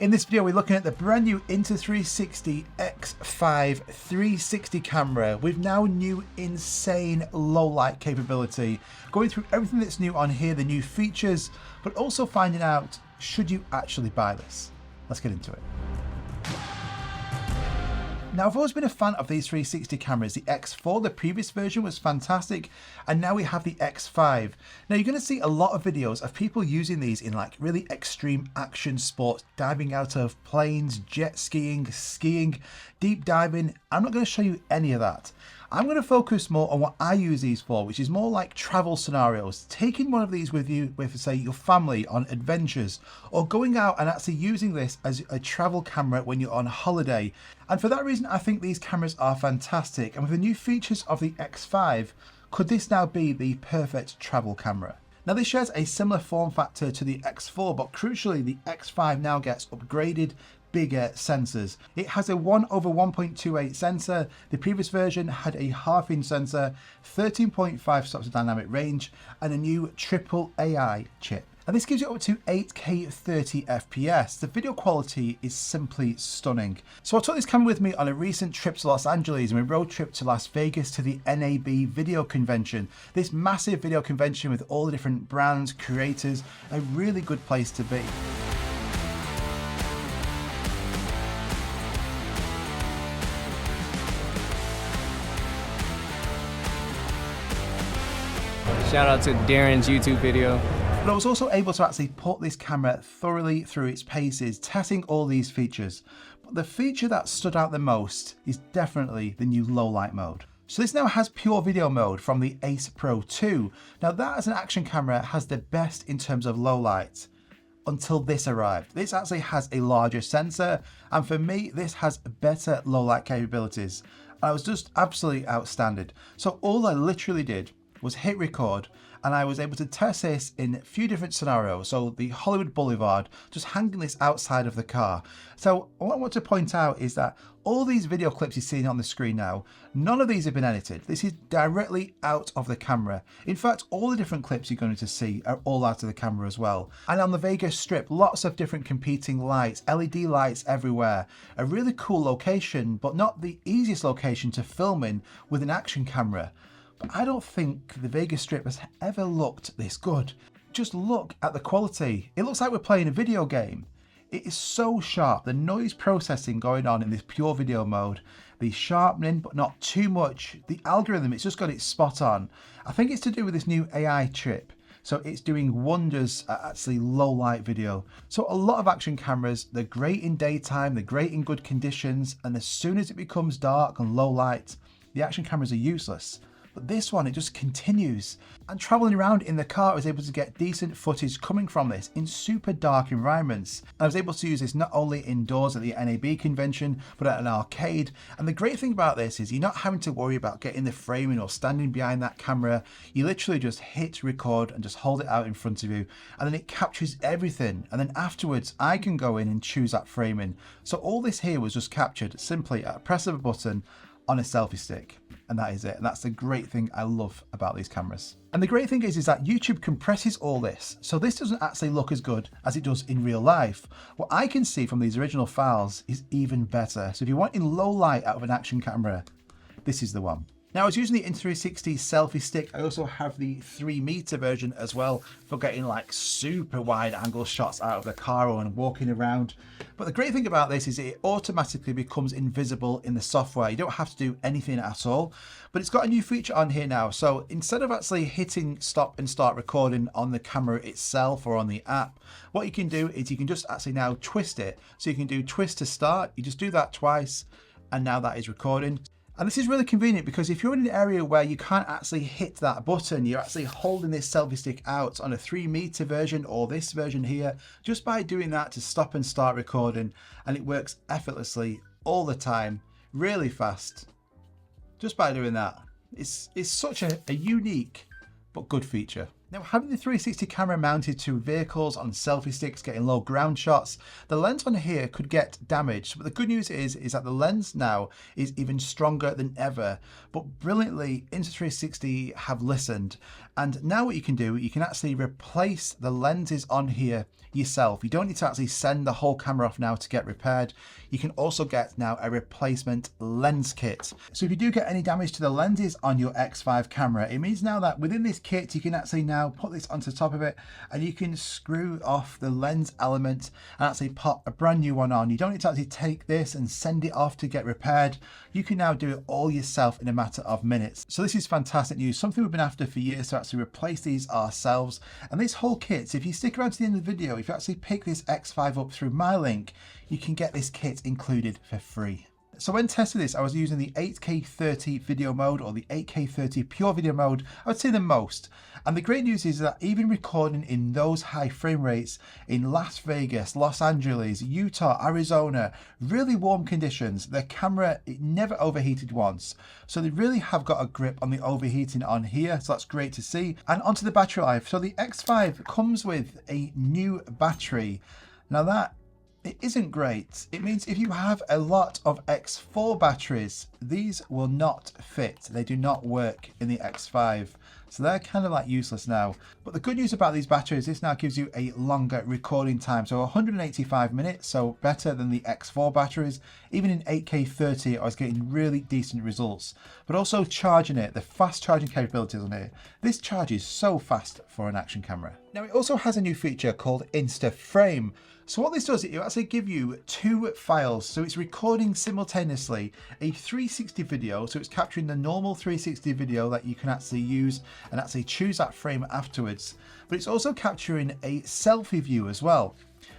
In this video, we're looking at the brand new Insta360 X5 360 camera with now new insane low light capability. Going through everything that's new on here, the new features, but also finding out, should you actually buy this? Let's get into it. Now, I've always been a fan of these 360 cameras. The X4, the previous version, was fantastic, and now we have the X5. Now, you're going to see a lot of videos of people using these in like really extreme action sports, diving out of planes, jet skiing, deep diving. I'm not going to show you any of that. I'm going to focus more on what I use these for, which is more like travel scenarios. Taking one of these with you, with say your family on adventures, or going out and actually using this as a travel camera when you're on holiday. And for that reason, I think these cameras are fantastic. And with the new features of the X5, could this now be the perfect travel camera? Now, this shares a similar form factor to the X4, but crucially, the X5 now gets upgraded, bigger sensors. It has a 1/1.28 sensor. The previous version had a half-inch sensor, 13.5 stops of dynamic range, and a new triple AI chip. And this gives you up to 8K 30 FPS. The video quality is simply stunning. So I took this camera with me on a recent trip to Los Angeles, and we road trip to Las Vegas to the NAB video convention. This massive video convention with all the different brands, creators, a really good place to be. Shout out to Darren's YouTube video. But I was also able to actually put this camera thoroughly through its paces, testing all these features. But the feature that stood out the most is definitely the new low light mode. So this now has pure video mode from the Ace Pro 2. Now that as an action camera has the best in terms of low light until this arrived. This actually has a larger sensor, and for me, this has better low light capabilities. And I was just absolutely outstanding. So all I literally did was hit record, and I was able to test this in a few different scenarios. So the Hollywood Boulevard, just hanging this outside of the car. So what I want to point out is that all these video clips you're seeing on the screen now, none of these have been edited. This is directly out of the camera. In fact, all the different clips you're going to see are all out of the camera as well. And on the Vegas Strip, lots of different competing lights, LED lights everywhere. A really cool location, but not the easiest location to film in with an action camera. But I don't think the Vegas Strip has ever looked this good. Just look at the quality. It looks like we're playing a video game. It is so sharp. The noise processing going on in this pure video mode, the sharpening, but not too much. The algorithm, it's just got it spot on. I think it's to do with this new AI chip. So it's doing wonders at actually low light video. So a lot of action cameras, they're great in daytime, they're great in good conditions, and as soon as it becomes dark and low light, the action cameras are useless. But this one, it just continues. And traveling around in the car, I was able to get decent footage coming from this in super dark environments. And I was able to use this not only indoors at the NAB convention, but at an arcade. And the great thing about this is you're not having to worry about getting the framing or standing behind that camera. You literally just hit record and just hold it out in front of you. And then it captures everything. And then afterwards, I can go in and choose that framing. So all this here was just captured simply at a press of a button on a selfie stick. And that is it. And that's the great thing I love about these cameras. And the great thing is that YouTube compresses all this. So this doesn't actually look as good as it does in real life. What I can see from these original files is even better. So if you're wanting low light out of an action camera, this is the one. Now, I was using the Insta360 selfie stick. I also have the 3-meter version as well for getting like super wide angle shots out of the car or when walking around. But the great thing about this is it automatically becomes invisible in the software. You don't have to do anything at all, but it's got a new feature on here now. So instead of actually hitting stop and start recording on the camera itself or on the app, what you can do is you can just actually now twist it. So you can do twist to start. You just do that twice, and now that is recording. And this is really convenient because if you're in an area where you can't actually hit that button, you're actually holding this selfie stick out on a 3-meter version or this version here, just by doing that to stop and start recording, and it works effortlessly all the time, really fast, just by doing that. It's such a unique but good feature. Now, having the 360 camera mounted to vehicles on selfie sticks, getting low ground shots, the lens on here could get damaged. But the good news is that the lens now is even stronger than ever. But brilliantly, Insta360 have listened. And now what you can do, you can actually replace the lenses on here yourself. You don't need to actually send the whole camera off now to get repaired. You can also get now a replacement lens kit. So if you do get any damage to the lenses on your X5 camera, it means now that within this kit, you can actually now put this onto the top of it and you can screw off the lens element and actually pop a brand new one on. You don't need to actually take this and send it off to get repaired. You can now do it all yourself in a matter of minutes. So this is fantastic news, something we've been after for years, to actually replace these ourselves. And this whole kit, if you stick around to the end of the video, if you actually pick this X5 up through my link, you can get this kit included for free. So when testing this, I was using the 8K 30 video mode, or the 8K 30 pure video mode, I would say the most. And the great news is that even recording in those high frame rates in Las Vegas, Los Angeles, Utah, Arizona, really warm conditions, the camera, it never overheated once. So they really have got a grip on the overheating on here, so that's great to see. And onto the battery life. So the X5 comes with a new battery. Now that it isn't great. It means if you have a lot of X4 batteries, these will not fit. They do not work in the X5. So they're kind of like useless now. But the good news about these batteries, this now gives you a longer recording time. So 185 minutes, so better than the X4 batteries. Even in 8K 30, I was getting really decent results. But also charging it, the fast charging capabilities on it. This charges so fast for an action camera. Now it also has a new feature called InstaFrame. So what this does, it will actually give you two files. So it's recording simultaneously a 360 video. So it's capturing the normal 360 video that you can actually use and actually choose that frame afterwards. But it's also capturing a selfie view as well.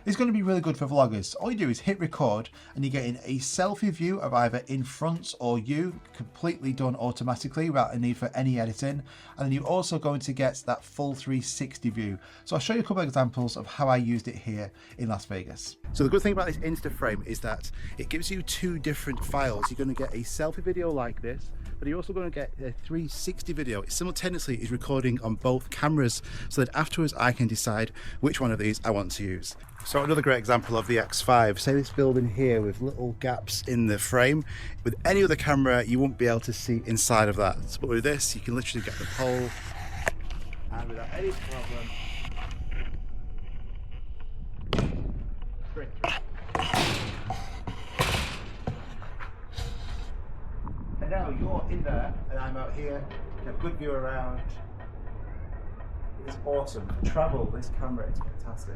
It's going to be really good for vloggers. All you do is hit record and you're getting a selfie view of either in front or you, completely done automatically without a need for any editing. And then you're also going to get that full 360 view. So I'll show you a couple of examples of how I used it here in Las Vegas. So the good thing about this InstaFrame is that it gives you two different files. You're going to get a selfie video like this, but you're also going to get a 360 video. It simultaneously is recording on both cameras so that afterwards I can decide which one of these I want to use. So another great example of the X5, say this building here with little gaps in the frame. With any other camera, you won't be able to see inside of that. But with this, you can literally get the pole and without any problem, straight through. And now you're in there and I'm out here, you have a good view around. It's awesome. Travel, this camera is fantastic.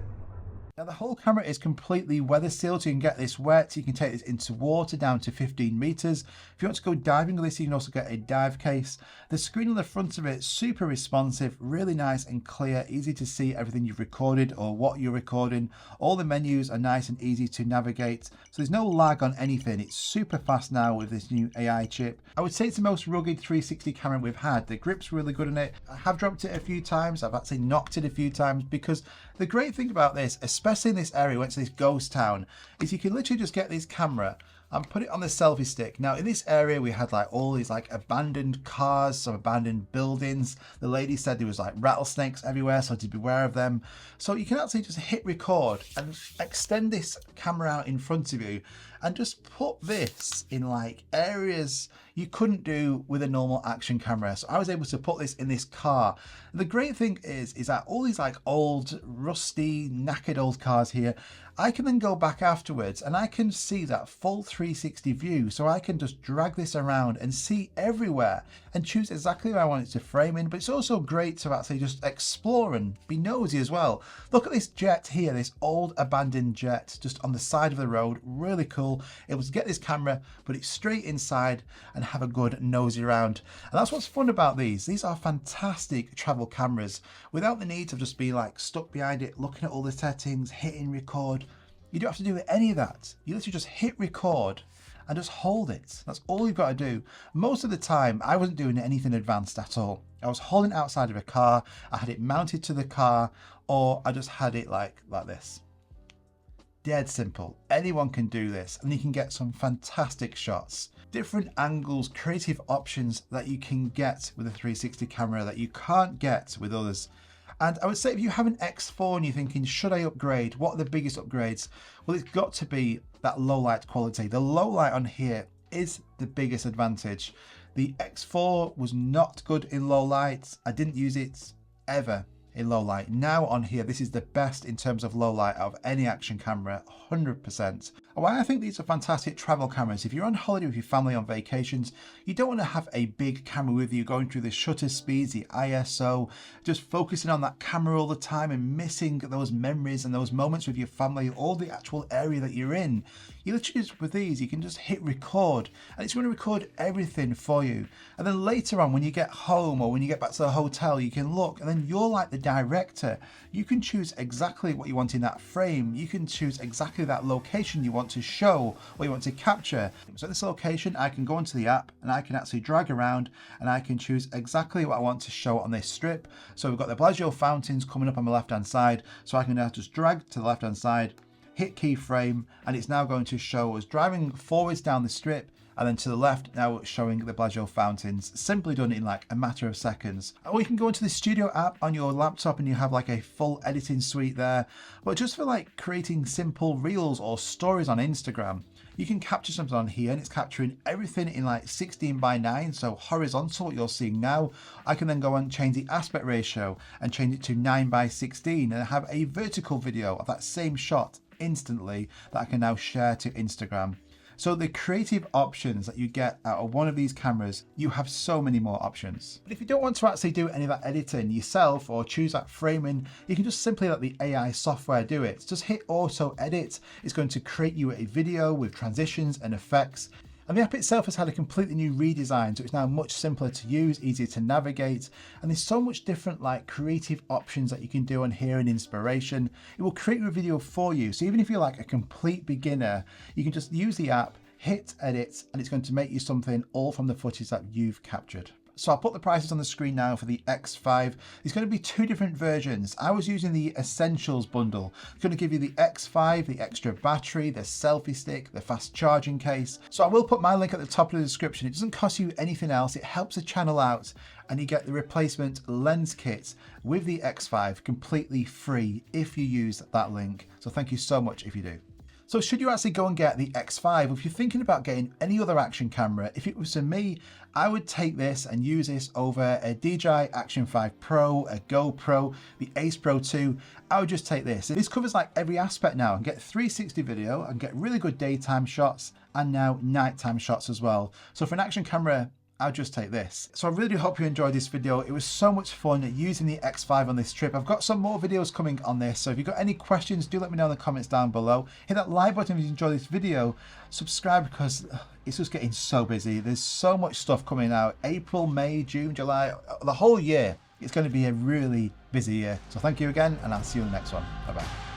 Now the whole camera is completely weather sealed, so you can get this wet. You can take this into water down to 15 meters. If you want to go diving with this, you can also get a dive case. The screen on the front of it is super responsive, really nice and clear, easy to see everything you've recorded or what you're recording. All the menus are nice and easy to navigate. So there's no lag on anything. It's super fast now with this new AI chip. I would say it's the most rugged 360 camera we've had. The grip's really good on it. I have dropped it a few times. I've actually knocked it a few times because the great thing about this, especially in this area, went to this ghost town, is you can literally just get this camera and put it on the selfie stick. Now in this area we had like all these like abandoned cars, some abandoned buildings. The lady said there was like rattlesnakes everywhere, so to beware of them. So you can actually just hit record and extend this camera out in front of you and just put this in like areas you couldn't do with a normal action camera. So I was able to put this in this car. And the great thing is that all these like old, rusty, knackered old cars here, I can then go back afterwards and I can see that full 360 view. So I can just drag this around and see everywhere and choose exactly where I want it to frame in. But it's also great to actually just explore and be nosy as well. Look at this jet here, this old abandoned jet just on the side of the road. Really cool. Able to get this camera, put it straight inside and have a good nosy around. And that's what's fun about these. These are fantastic travel cameras without the need of just being like stuck behind it, looking at all the settings, hitting record. You don't have to do any of that. You literally just hit record and just hold it. That's all you've got to do. Most of the time, I wasn't doing anything advanced at all. I was holding it outside of a car, I had it mounted to the car, or I just had it like this. Dead simple. Anyone can do this and you can get some fantastic shots. Different angles, creative options that you can get with a 360 camera that you can't get with others. And I would say if you have an X4 and you're thinking, should I upgrade? What are the biggest upgrades? Well, it's got to be that low light quality. The low light on here is the biggest advantage. The X4 was not good in low light. I didn't use it ever in low light. Now on here, this is the best in terms of low light out of any action camera, 100%. And why I think these are fantastic travel cameras, if you're on holiday with your family on vacations, you don't want to have a big camera with you going through the shutter speeds, the ISO, just focusing on that camera all the time and missing those memories and those moments with your family or the actual area that you're in. You literally just, with these, you can just hit record and it's going to record everything for you. And then later on, when you get home or when you get back to the hotel, you can look and then you're like the director. You can choose exactly what you want in that frame. You can choose exactly that location you want to show or you want to capture. So this location, I can go into the app and I can actually drag around and I can choose exactly what I want to show on this strip. So we've got the Bellagio fountains coming up on the left hand side. So I can now just drag to the left hand side, hit keyframe, and it's now going to show us driving forwards down the strip, and then to the left now it's showing the Bellagio fountains, simply done in like a matter of seconds. Or you can go into the Studio app on your laptop and you have like a full editing suite there. But just for like creating simple reels or stories on Instagram, you can capture something on here and it's capturing everything in like 16:9, so horizontal, what you're seeing now. I can then go and change the aspect ratio and change it to 9:16 and have a vertical video of that same shot instantly that I can now share to Instagram. So the creative options that you get out of one of these cameras, you have so many more options. But if you don't want to actually do any of that editing yourself or choose that framing, you can just simply let the AI software do it. Just hit auto edit. It's going to create you a video with transitions and effects. And the app itself has had a completely new redesign, so it's now much simpler to use, easier to navigate, and there's so much different like creative options that you can do on here in Inspiration. It will create a video for you, so even if you're like a complete beginner, you can just use the app, hit edit, and it's going to make you something all from the footage that you've captured. So I'll put the prices on the screen now for the X5. There's going to be two different versions. I was using the Essentials bundle. It's going to give you the X5, the extra battery, the selfie stick, the fast charging case. So I will put my link at the top of the description. It doesn't cost you anything else. It helps the channel out and you get the replacement lens kit with the X5 completely free if you use that link. So thank you so much if you do. So should you actually go and get the X5, if you're thinking about getting any other action camera, if it was to me, I would take this and use this over a DJI Action 5 Pro, a GoPro, the Ace Pro 2. I would just take this. This covers like every aspect now and get 360 video and get really good daytime shots and now nighttime shots as well. So for an action camera, I'll just take this. So I really do hope you enjoyed this video. It was so much fun using the X5 on this trip. I've got some more videos coming on this, so if you've got any questions, do let me know in the comments down below. Hit that like button if you enjoyed this video. Subscribe because it's just getting so busy. There's so much stuff coming out. April, May, June, July, the whole year. It's going to be a really busy year. So thank you again, and I'll see you in the next one. Bye-bye.